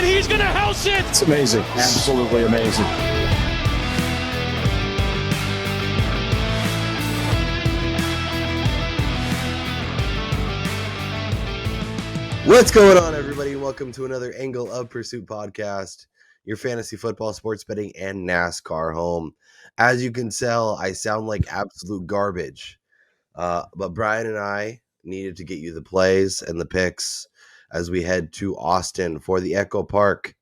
and he's going to house it. It's amazing. Absolutely amazing. What's going on, everybody? Welcome to another Angle of Pursuit podcast, your fantasy football, sports betting, and NASCAR home. As you can tell, I sound like absolute garbage, but Brian and I needed to get you the plays and the picks as we head to Austin for the EchoPark.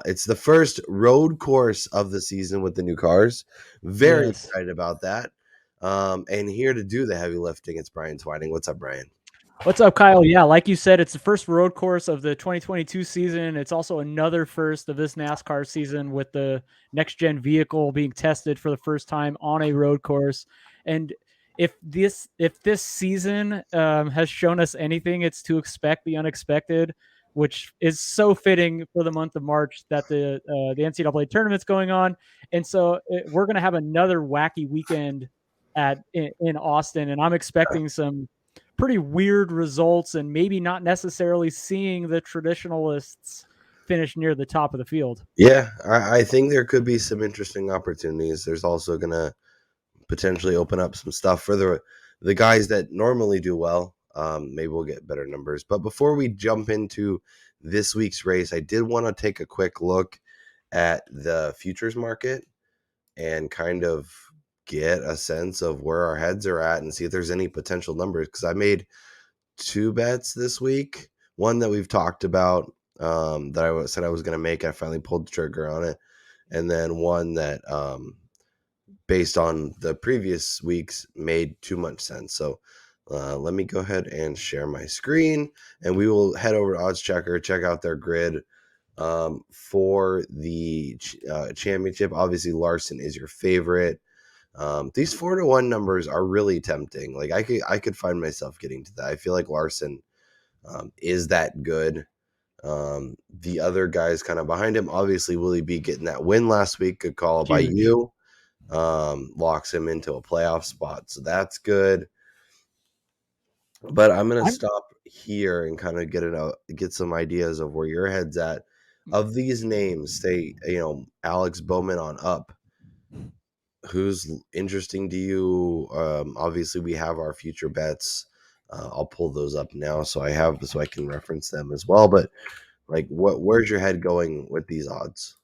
It's the first road course of the season with the new cars. Very excited about that. And here to do the heavy lifting, it's Brian Twining. What's up, Brian? What's up, Kyle? Yeah, like you said, it's the first road course of the 2022 season. It's also another first of this NASCAR season with the next-gen vehicle being tested for the first time on a road course. And if this season has shown us anything, it's to expect the unexpected, which is so fitting for the month of March that the NCAA tournament's going on. And so we're going to have another wacky weekend in Austin, and I'm expecting some pretty weird results and maybe not necessarily seeing the traditionalists finish near the top of the field. Yeah, I think there could be some interesting opportunities. There's also going to potentially open up some stuff for the guys that normally do well. Maybe we'll get better numbers. But before we jump into this week's race, I did want to take a quick look at the futures market and kind of get a sense of where our heads are at and see if there's any potential numbers, because I made two bets this week. One that we've talked about that I said I was going to make. I finally pulled the trigger on it. And then one that based on the previous weeks made too much sense. So let me go ahead and share my screen, and we will head over to Odds Checker, check out their grid for the championship. Obviously, Larson is your favorite. These 4-1 numbers are really tempting. Like I could find myself getting to that. I feel like Larson is that good. The other guys kind of behind him, obviously, will he be getting that win last week? Good call by you. Locks him into a playoff spot, so that's good. But I'm gonna stop here and kind of get some ideas of where your head's at. Of these names, say Alex Bowman on up. Who's interesting to you? Obviously, we have our future bets. I'll pull those up now so I can reference them as well. But like, where's your head going with these odds?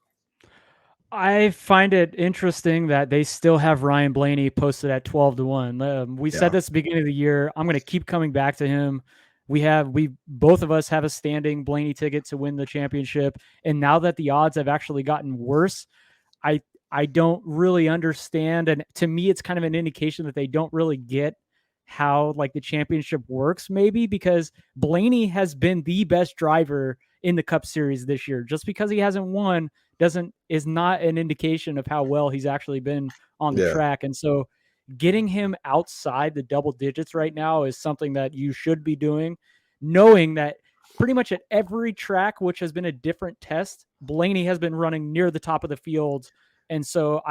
I find it interesting that they still have Ryan Blaney posted at 12-1. We said this at the beginning of the year. I'm going to keep coming back to him. We both of us have a standing Blaney ticket to win the championship, and now that the odds have actually gotten worse, I don't really understand. And to me, it's kind of an indication that they don't really get how like the championship works, maybe because Blaney has been the best driver in the Cup Series this year. Just because he hasn't won is not an indication of how well he's actually been on the track. And so getting him outside the double digits right now is something that you should be doing, knowing that pretty much at every track, which has been a different test, Blaney has been running near the top of the field. And so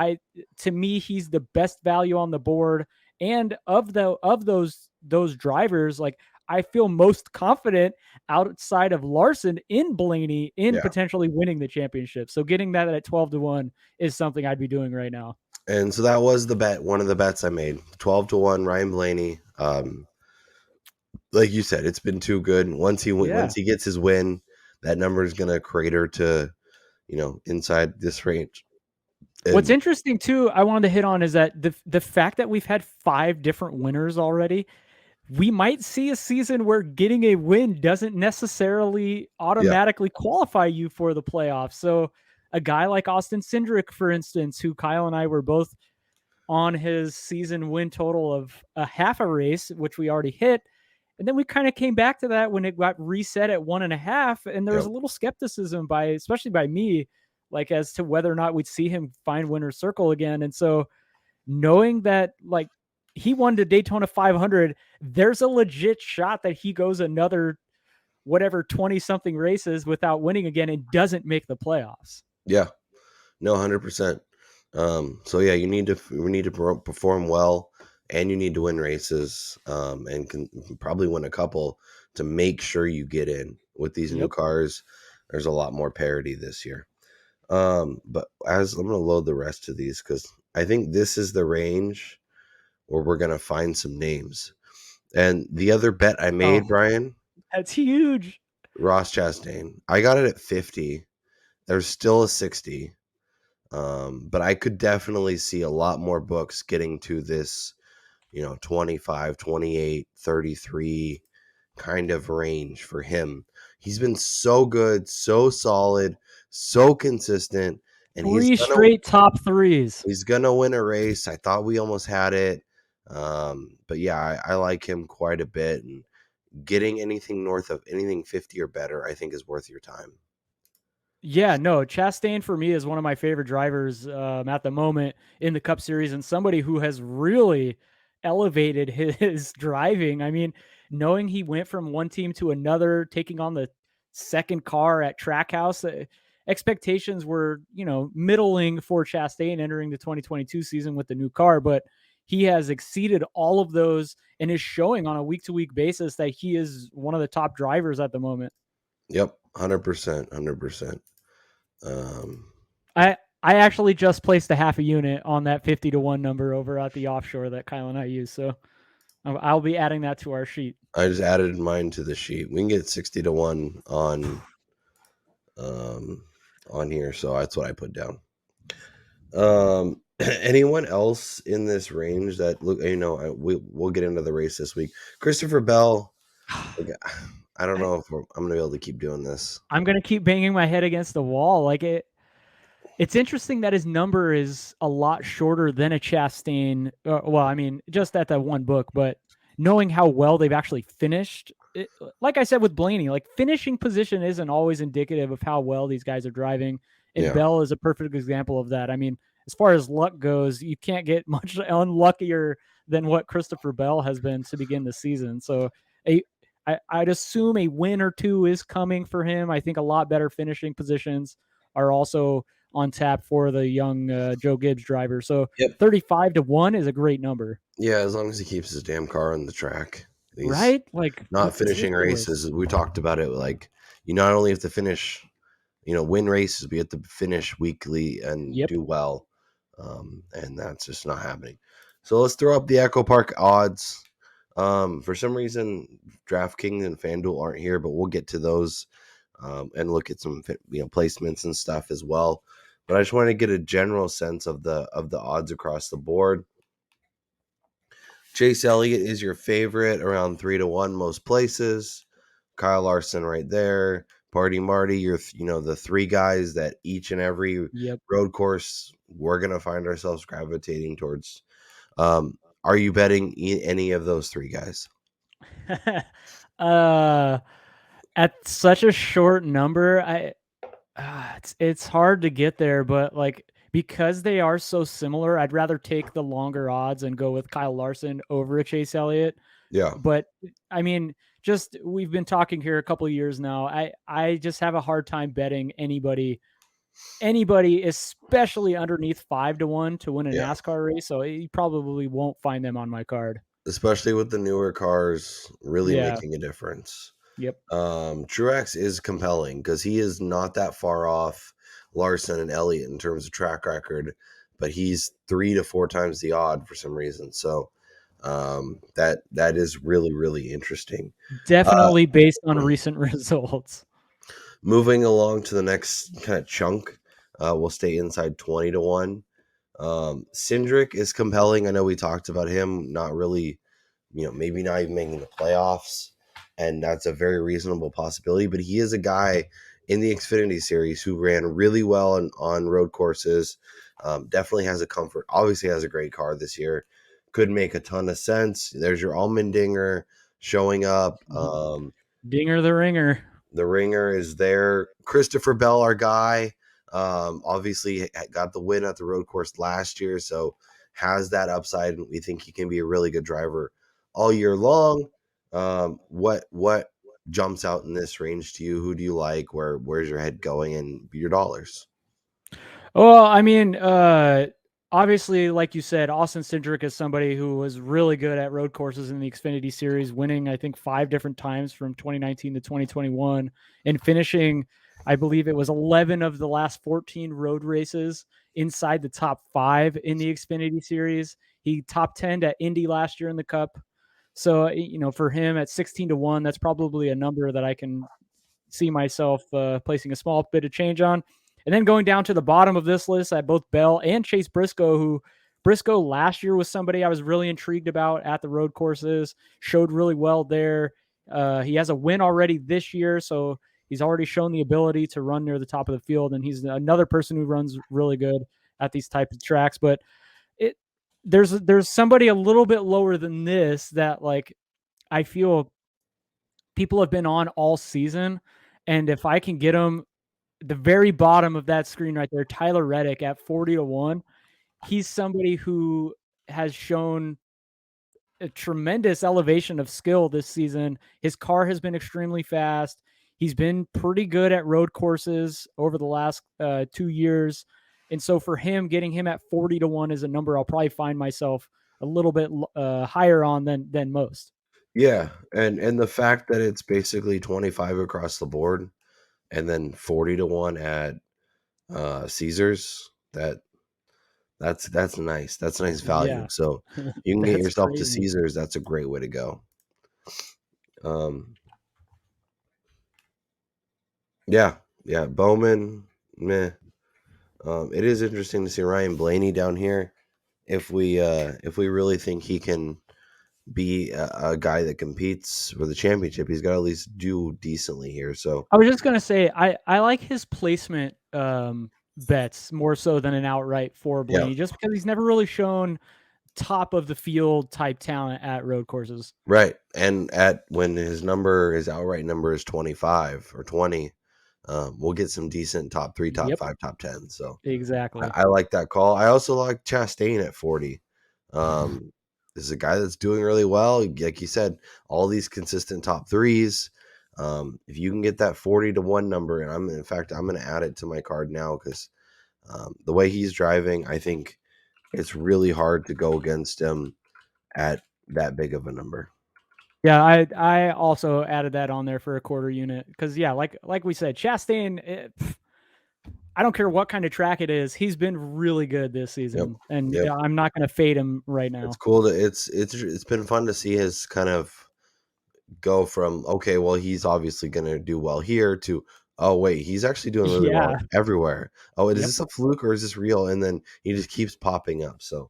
to me, he's the best value on the board. And of those drivers, like I feel most confident outside of Larson in Blaney in potentially winning the championship. So getting that at 12-1 is something I'd be doing right now. And so that was the bet. One of the bets I made, 12-1, Ryan Blaney. Like you said, it's been too good. Once he gets his win, that number is going to crater to, inside this range. What's interesting too, I wanted to hit on is that the fact that we've had 5 different winners already, we might see a season where getting a win doesn't necessarily automatically qualify you for the playoffs. So a guy like Austin Cindric, for instance, who Kyle and I were both on his season win total of a half a race, which we already hit. And then we kind of came back to that when it got reset at 1.5. And there was a little skepticism especially by me, like as to whether or not we'd see him find winner's circle again. And so knowing that like he won the Daytona 500, there's a legit shot that he goes another 20 something races without winning again and doesn't make the playoffs. Yeah, no, 100%. So yeah, we need to perform well, and you need to win races, and can probably win a couple to make sure you get in with these new cars. There's a lot more parity this year. But as I'm going to load the rest of these, because I think this is the range where we're going to find some names. And the other bet I made, Brian, that's huge. Ross Chastain. I got it at 50. There's still a 60. But I could definitely see a lot more books getting to this, 25, 28, 33 kind of range for him. He's been so good, so solid, so consistent, and 3 straight top threes. he's gonna win a race. I thought we almost had it. But yeah, I like him quite a bit, and getting anything north of anything 50 or better, I think is worth your time. Yeah, no, Chastain for me is one of my favorite drivers at the moment in the Cup Series, and somebody who has really elevated his driving. I mean, knowing he went from one team to another, taking on the second car at Trackhouse, expectations were, middling for Chastain entering the 2022 season with the new car, but he has exceeded all of those and is showing on a week-to-week basis that he is one of the top drivers at the moment. Yep, 100%, 100%. I actually just placed a half a unit on that 50-1 number over at the offshore that Kyle and I use. So I'll be adding that to our sheet. I just added mine to the sheet. We can get 60-1 on here, so that's what I put down. Anyone else in this range that we'll get into the race this week? Christopher Bell. I don't know if I'm gonna be able to keep doing this. I'm gonna keep banging my head against the wall. It's interesting that his number is a lot shorter than a Chastain. Well, I mean, just at that one book, but knowing how well they've actually finished, like I said with Blaney, like finishing position isn't always indicative of how well these guys are driving. And Bell is a perfect example of that. I mean, as far as luck goes, you can't get much unluckier than what Christopher Bell has been to begin the season. So I'd assume a win or two is coming for him. I think a lot better finishing positions are also on tap for the young Joe Gibbs driver. So 35-1 is a great number. Yeah, as long as he keeps his damn car on the track. Right? Like not finishing races. We talked about it. Like, you not only have to finish, win races, but you have to finish weekly and do well. And that's just not happening. So let's throw up the EchoPark odds. For some reason, DraftKings and FanDuel aren't here, but we'll get to those and look at some placements and stuff as well. But I just want to get a general sense of the odds across the board. Chase Elliott is your favorite, around 3-1 most places. Kyle Larson right there. Party Marty, you're the three guys that each and every road course we're gonna find ourselves gravitating towards. Are you betting any of those three guys? At such a short number, it's hard to get there, but like because they are so similar, I'd rather take the longer odds and go with Kyle Larson over a Chase Elliott. Yeah. But I mean, we've been talking here a couple of years now. I just have a hard time betting anybody, especially underneath 5-1 to win a NASCAR race. So you probably won't find them on my card. Especially with the newer cars really making a difference. Yep. Truex is compelling because he is not that far off Larson and Elliott in terms of track record, but he's 3 to 4 times the odd for some reason. So that is really, really interesting. Definitely based on recent results. Moving along to the next kind of chunk, we'll stay inside 20-1. Cindric is compelling. I know we talked about him not really, maybe not even making the playoffs, and that's a very reasonable possibility. But he is a guy in the Xfinity Series who ran really well on road courses. Definitely has obviously has a great car this year. Could make a ton of sense. There's your Allmendinger showing up. Dinger the ringer. The ringer is there. Christopher Bell, our guy, obviously got the win at the road course last year, so has that upside. We think he can be a really good driver all year long. What jumps out in this range to you? Who do you like? Where's your head going and your dollars? Well, I mean, obviously, like you said, Austin Cindric is somebody who was really good at road courses in the Xfinity Series, winning, I think, 5 different times from 2019 to 2021 and finishing I believe it was 11 of the last 14 road races inside the top 5 in the Xfinity Series. He top 10 at Indy last year in the Cup. So, for him at 16-1, that's probably a number that I can see myself placing a small bit of change on. And then going down to the bottom of this list, I had both Bell and Chase Briscoe, who Briscoe last year was somebody I was really intrigued about at the road courses, showed really well there. He has a win already this year, so he's already shown the ability to run near the top of the field, and he's another person who runs really good at these types of tracks. But there's somebody a little bit lower than this that I feel people have been on all season, and if I can get them the very bottom of that screen right there, Tyler Reddick at 40-1, he's somebody who has shown a tremendous elevation of skill this season. His car has been extremely fast. He's been pretty good at road courses over the last 2 years. And so for him, getting him at 40-1 is a number I'll probably find myself a little bit higher on than most. Yeah, and the fact that it's basically 25 across the board and then 40-1 at Caesars, that's nice. That's nice value. Yeah. So you can get That's yourself to crazy. Caesars, that's a great way to go. Yeah, Bowman, meh. It is interesting to see Ryan Blaney down here. If we really think he can be a guy that competes for the championship, he's got to at least do decently here. So I was just gonna say I like his placement bets more so than an outright for yeah, Blaney, just because he's never really shown top of the field type talent at road courses. right. And when his outright number is 25 or 20, we'll get some decent top 3, top Yep, 5, top 10. So exactly. I like that call. I also like Chastain at 40. This is a guy that's doing really well. Like you said, all these consistent top 3s. If you can get that 40-1 number, and I'm going to add it to my card now because the way he's driving, I think it's really hard to go against him at that big of a number. Yeah, I also added that on there for a quarter unit because like we said, Chastain. I don't care what kind of track it is. He's been really good this season, and Yep. I'm not going to fade him right It's now. cool it's been fun to see his kind of go from, okay, well, he's obviously going to do well here to, oh wait, he's actually doing really well Yeah. everywhere. Oh, is Yep. this a fluke or is this real? And then he just keeps popping up. So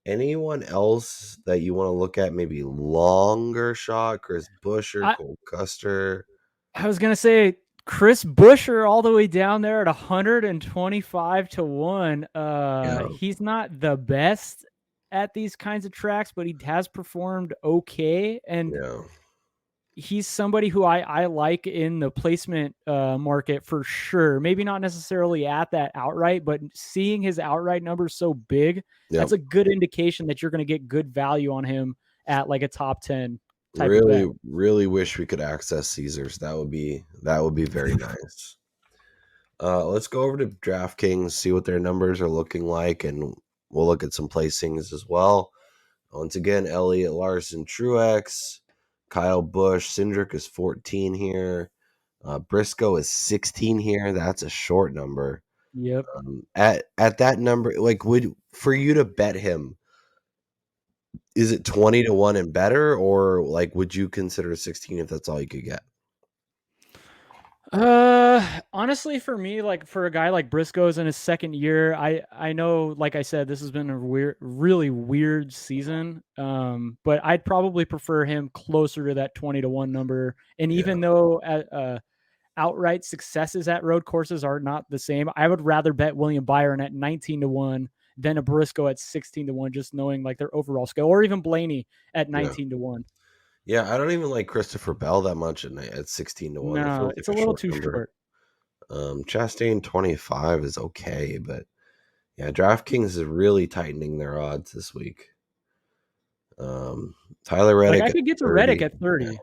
anyone else that you want to look at, maybe longer shot? Chris Buescher, Cole Custer. I was gonna say Chris Buescher all the way down there at 125-1. He's not the best at these kinds of tracks, but he has performed okay, and he's somebody who I like in the placement market for sure. Maybe not necessarily at that outright, but seeing his outright numbers so big, that's a good indication that you're going to get good value on him at like a top 10 type of bet. Really wish we could access Caesars. That would be very nice. Let's go over to DraftKings, see what their numbers are looking like, and we'll look at some placings as well. Once again, Elliott Larson, Truex, Kyle Busch, Cindric is 14 here. Briscoe is 16 here. That's a short number. Yep. At that number, like, for you to bet him, is it 20-1 and better, or like would you consider 16 if that's all you could get? Honestly, for me, like for a guy like Briscoe's in his second year, I know, like I said, this has been a really weird season. But I'd probably prefer him closer to that 20-1 number. And even though outright successes at road courses are not the same, I would rather bet William Byron at 19-1 than a Briscoe at 16-1, just knowing like their overall skill, or even Blaney at 19-1. Yeah, I don't even like Christopher Bell that much at 16-1. It No, feels it's like a a little short too number. short. Chastain 25 is okay, but yeah, DraftKings is really tightening their odds this week. Tyler Reddick, Like I could get to Reddick at 30.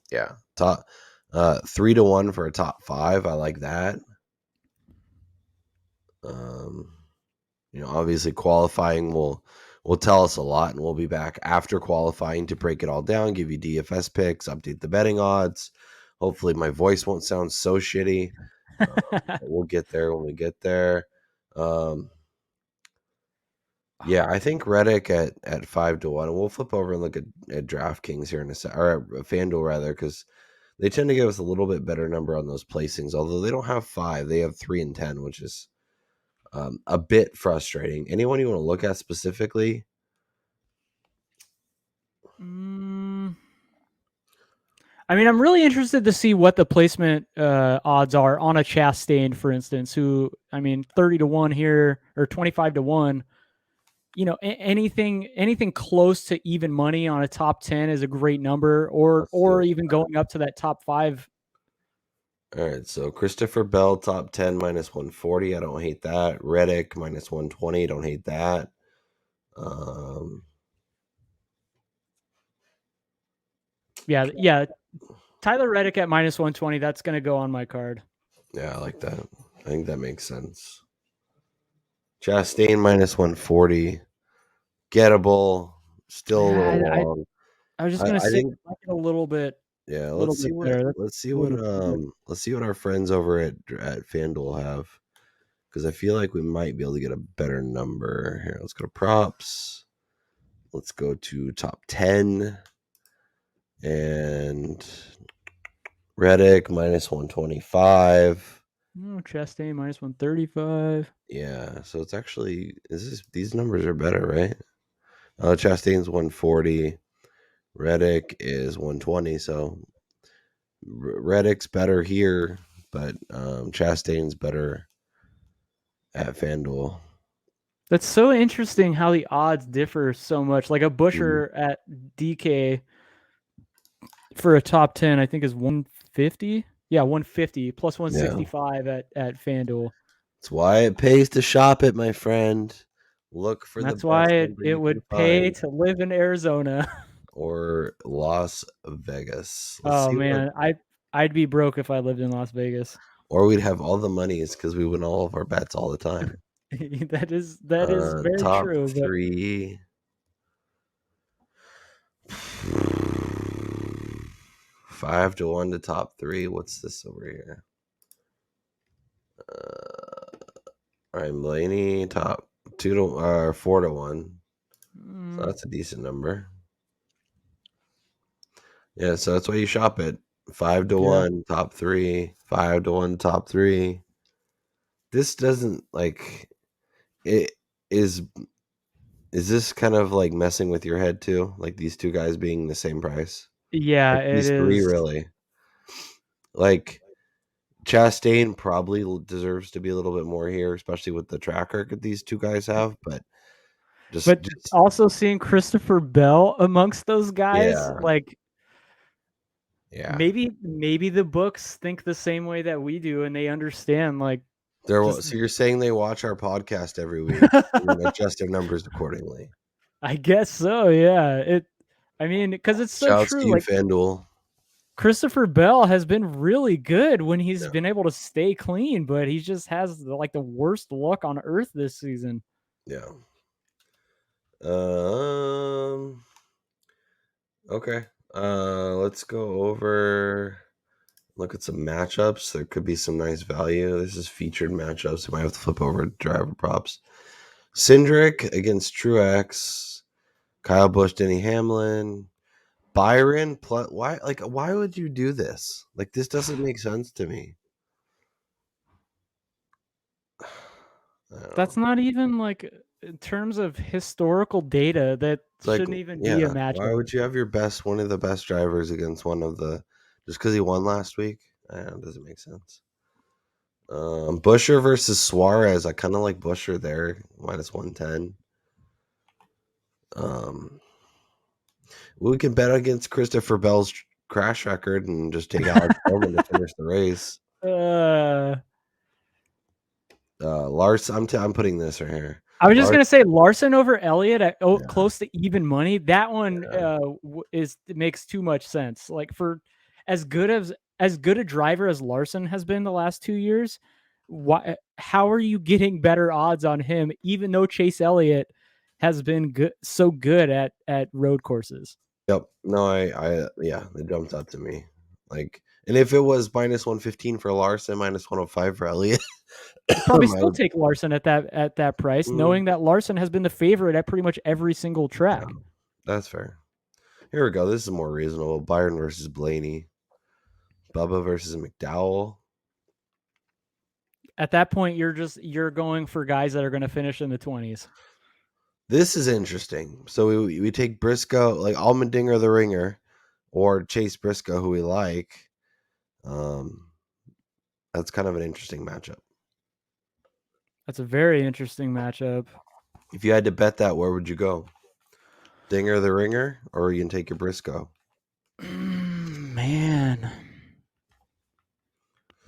Yeah. Top 3-1 for a top 5. I like that. Obviously qualifying will tell us a lot, and we'll be back after qualifying to break it all down, give you DFS picks, update the betting odds, Hopefully, my voice won't sound so shitty. But we'll get there when we get there. Yeah, I think Reddick at 5-1. And we'll flip over and look at DraftKings here in a sec, or at FanDuel rather, because they tend to give us a little bit better number on those placings. Although they don't have 5, they have 3 and 10, which is a bit frustrating. Anyone you want to look at specifically? I mean, I'm really interested to see what the placement odds are on a Chastain, for instance. Who, I mean, 30-1 here or 25-1. You know, anything close to even money on a top 10 is a great number, or even going up to that top 5. All right, so Christopher Bell top 10 minus 140. I don't hate that. Reddick minus 120. Don't hate that. Yeah. Tyler Reddick at minus 120. That's going to go on my card. Yeah, I like that. I think that makes sense. Chastain minus 140. Gettable. Still a little long. I was just going to say a little bit. Yeah, let's see what our friends over at FanDuel have, because I feel like we might be able to get a better number here. Let's go to props. Let's go to top 10 and Reddick minus 125. Chastain minus 135. Yeah, so it's actually these numbers are better, right? Chastain's 140. Reddick is 120, so Reddick's better here, but Chastain's better at FanDuel. That's so interesting how the odds differ so much. Like a Busher at DK for a top 10, I think is 150. Yeah, 150 plus 165 at FanDuel. That's why it pays to shop it, my friend. Look for That's the why it would pay to live in Arizona or Las Vegas. I'd be broke if I lived in Las Vegas. Or we'd have all the monies because we win all of our bets all the time. that is very top true. Top 3. 5-1 to top 3. What's this over here? Ryan Blaney top 4-1. So that's a decent number. Yeah, so that's why you shop it. 5-1 top 3. 5-1 top 3. This doesn't it is. Is this kind of like messing with your head too? Like these two guys being the same price? Yeah, like these it three is. Really. Like Chastain probably deserves to be a little bit more here, especially with the track record these two guys have. But just also seeing Christopher Bell amongst those guys, maybe the books think the same way that we do, and they understand. So you're saying they watch our podcast every week and adjust their numbers accordingly? I guess so. Yeah. Because it's so Shouts true. To you, FanDuel. Christopher Bell has been really good when he's been able to stay clean, but he just has the worst luck on earth this season. Yeah. Okay. Let's go over. Look at some matchups. There could be some nice value. This is featured matchups. You might have to flip over to driver props. Cindric against Truex. Kyle Busch, Denny Hamlin. Byron plus why would you do this? This doesn't make sense to me. That's not even in terms of historical data, that shouldn't even be a matchup. Why would you have one of the best drivers against one of the, just because he won last week? It doesn't make sense. Busher versus Suarez. I kind of like Busher there, minus 110. We can bet against Christopher Bell's crash record and just take Alex Bowman to finish the race. Larson, I'm putting this right here. I was just gonna say Larson over Elliott at close to even money. That one it makes too much sense. For as good a driver as Larson has been the last 2 years, how are you getting better odds on him, even though Chase Elliott has been so good at road courses? Yep. No, they jumped up to me. And And if it was minus 115 for Larson, minus 105 for Elliott, I'd probably I still would, take Larson at that price, knowing that Larson has been the favorite at pretty much every single track. yeah, that's fair. Here we go. This is more reasonable. Byron versus Blaney. Bubba versus McDowell. At that point, you're going for guys that are going to finish in the 20s. This is interesting. So we take Briscoe, like Allmendinger the ringer, or Chase Briscoe, who we like. That's kind of an interesting matchup. That's a very interesting matchup. If you had to bet that, where would you go? Dinger the ringer, or you can take your Briscoe? Man.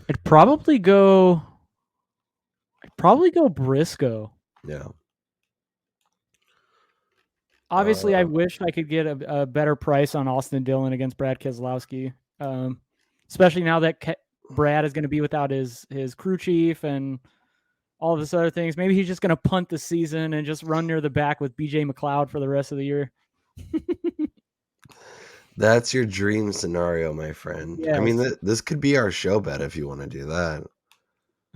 I'd probably go Briscoe. Yeah. Obviously, I wish I could get a better price on Austin Dillon against Brad Keselowski, especially now that Brad is going to be without his crew chief and all of this other things. Maybe he's just going to punt the season and just run near the back with BJ McLeod for the rest of the year. That's your dream scenario, my friend. Yes. I mean, this could be our show bet if you want to do that.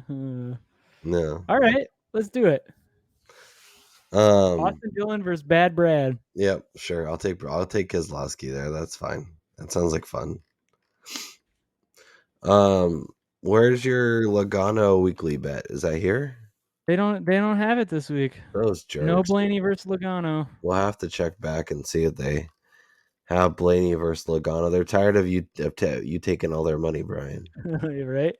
No. All right, let's do it. Austin Dillon versus Bad Brad. Yep, sure. I'll take Keselowski there. That's fine. That sounds like fun. Where's your Logano weekly bet? Is that here? They don't have it this week. Those jerks. No Blaney versus Logano. We'll have to check back and see if they have Blaney versus Logano. They're tired of you taking all their money, Brian. Right?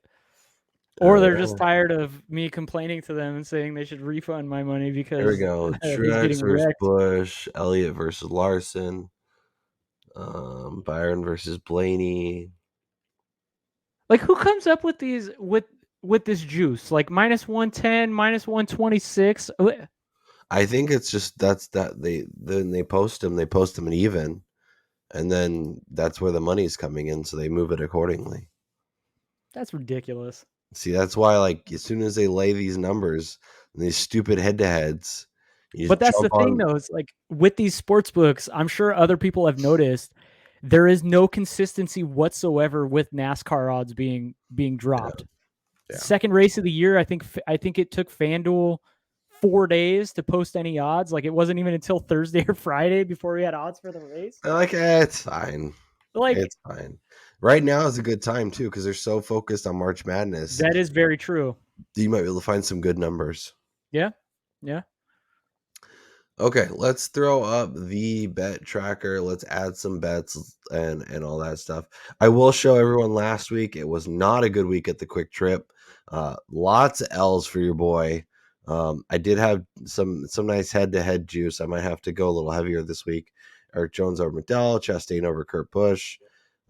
Or they're just tired of me complaining to them and saying they should refund my money because there we go. Truex versus Busch, Elliott versus Larson, Byron versus Blaney. Like, who comes up with these with this juice? Like minus 110, minus 126. I think it's just they post them an even, and then that's where the money's coming in, so they move it accordingly. That's ridiculous. See, that's why, like, as soon as they lay these numbers and these stupid head-to-heads, but that's the thing, though. It's like with these sports books, I'm sure other people have noticed there is no consistency whatsoever with NASCAR odds being dropped. Yeah. Second race of the year, I think it took FanDuel 4 days to post any odds. Like, it wasn't even until Thursday or Friday before we had odds for the race. Like, it's fine. Like, it's fine. Right now is a good time too because they're so focused on March Madness. That is very true. You might be able to find some good numbers. Yeah. Okay, let's throw up the bet tracker. Let's add some bets and all that stuff. I will show everyone last week. It was not a good week at the Quick Trip. Lots of L's for your boy. I did have some nice head-to-head juice. I might have to go a little heavier this week. Eric Jones over McDowell, Chastain over Kurt Busch,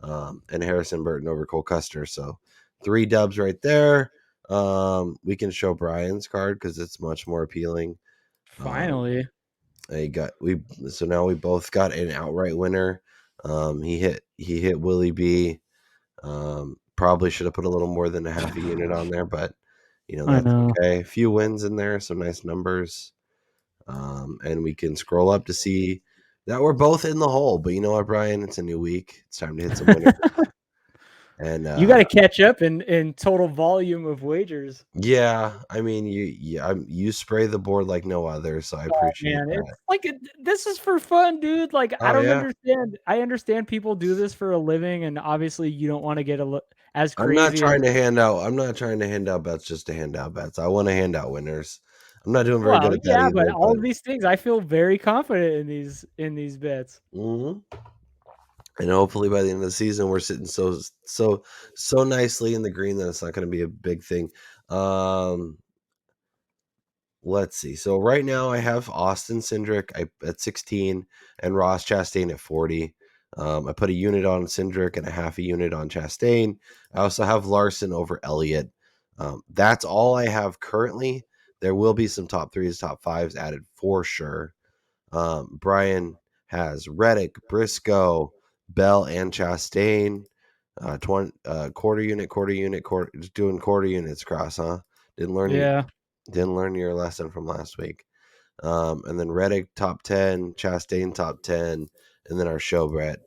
and Harrison Burton over Cole Custer. So 3 dubs right there. We can show Brian's card because it's much more appealing. Finally. So now we both got an outright winner. He hit Willie B. Probably should have put a little more than a half a unit on there, but that's okay. A few wins in there, some nice numbers. And we can scroll up to see that we're both in the hole. But you know what, Brian? It's a new week. It's time to hit some winners. And you got to catch up in total volume of wagers. Yeah, I mean, you spray the board like no other, so I appreciate that. It's like this is for fun, dude. Like, I don't understand. I understand people do this for a living, and obviously you don't want to get as crazy. I'm not trying to hand out bets just to hand out bets. I want to hand out winners. I'm not doing very good at that. Yeah, but all of these things, I feel very confident in these bets. Mm-hmm. And hopefully by the end of the season, we're sitting so nicely in the green that it's not going to be a big thing. Let's see. So right now I have Austin Cindric at 16 and Ross Chastain at 40. I put a unit on Cindric and a half a unit on Chastain. I also have Larson over Elliott. That's all I have currently. There will be some top 3s, top 5s added for sure. Brian has Reddick, Briscoe, Bell, and Chastain. Quarter unit, doing quarter units cross, huh? Didn't learn your lesson from last week. And then Reddick top 10, Chastain top 10, and then our show bet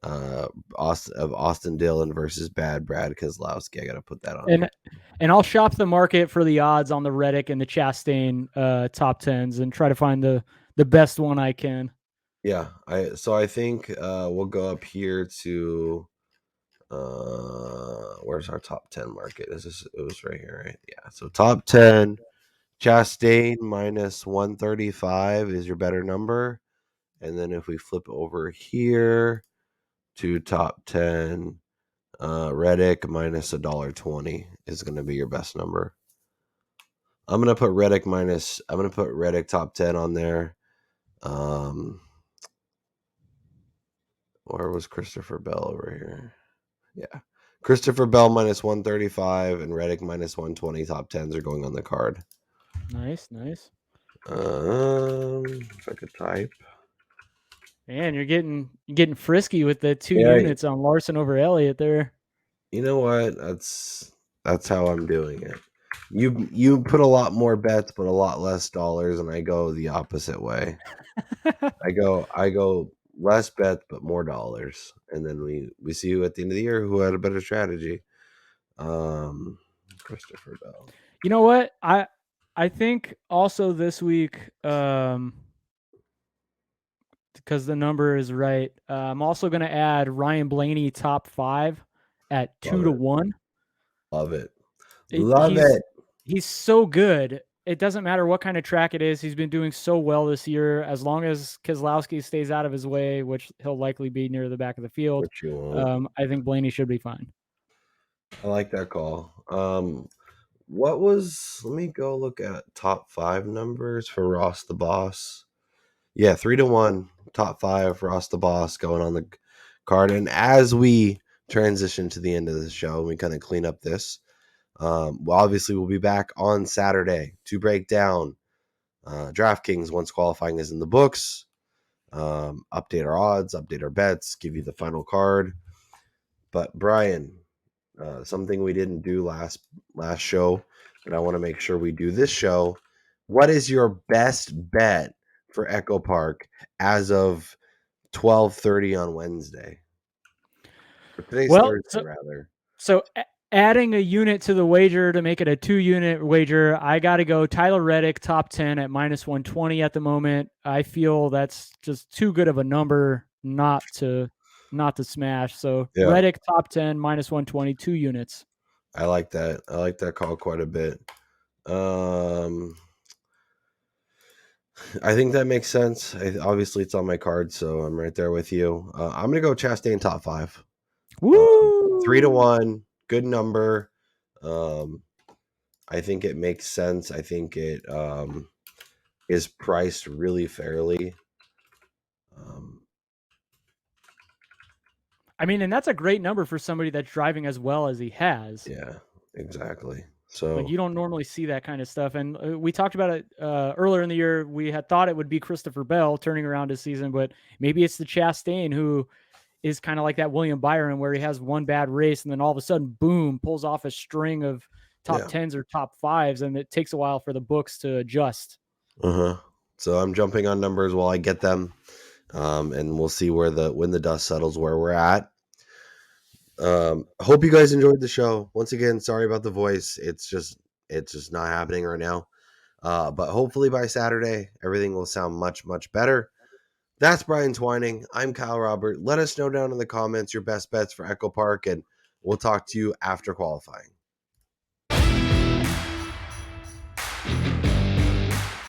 Austin Dillon versus Bad Brad Keselowski. I got to put that on here. And I'll shop the market for the odds on the Reddick and the Chastain top tens and try to find the best one I can. Yeah, I think we'll go up here to where's our top 10 market? It was right here, right? Yeah. So top 10, Chastain minus 135 is your better number. And then if we flip over here to top 10, Reddick minus $1.20 is going to be your best number. I'm going to put Reddick top 10 on there. Where was Christopher Bell over here? Yeah. Christopher Bell minus 135 and Reddick minus 120 top 10s are going on the card. Nice. If I could type. Man, you're getting frisky with the 2 units on Larson over Elliott there. You know what? That's how I'm doing it. You put a lot more bets but a lot less dollars, and I go the opposite way. I go less bets but more dollars, and then we see who at the end of the year who had a better strategy. Christopher Bell. You know what? I think also this week, because the number is right, I'm also going to add Ryan Blaney top 5 at 2-1. Love it. He's so good. It doesn't matter what kind of track it is. He's been doing so well this year. As long as Keselowski stays out of his way, which he'll likely be near the back of the field, I think Blaney should be fine. I like that call. Let me go look at top 5 numbers for Ross the Boss. Yeah, 3-1, top 5, Ross the Boss going on the card. And as we transition to the end of the show, we kind of clean up this. Obviously, we'll be back on Saturday to break down DraftKings once qualifying is in the books. Update our odds, update our bets, give you the final card. But Brian, something we didn't do last show, but I want to make sure we do this show. What is your best bet for EchoPark as of 12:30 on Wednesday? Or today's Thursday, rather. So adding a unit to the wager to make it a 2-unit wager, I got to go Tyler Reddick top 10 at minus 120 at the moment. I feel that's just too good of a number not to smash. So Reddick top 10 minus 120, 2 units. I like that. I like that call quite a bit. I think that makes sense. Obviously, it's on my card, so I'm right there with you. I'm gonna go Chastain top 5. Woo! 3-1, good number. I think it makes sense. I think it is priced really fairly. I mean, and that's a great number for somebody that's driving as well as he has. Yeah, exactly. So like, you don't normally see that kind of stuff. And we talked about it earlier in the year. We had thought it would be Christopher Bell turning around his season, but maybe it's the Chastain who is kind of like that William Byron where he has one bad race and then all of a sudden, boom, pulls off a string of top 10s or top 5s, and it takes a while for the books to adjust. So I'm jumping on numbers while I get them, and we'll see when the dust settles where we're at. Hope you guys enjoyed the show. Once again, sorry about the voice. It's just not happening right now. But hopefully by Saturday, everything will sound much, much better. That's Brian Twining. I'm Kyle Robert. Let us know down in the comments your best bets for EchoPark, and we'll talk to you after qualifying.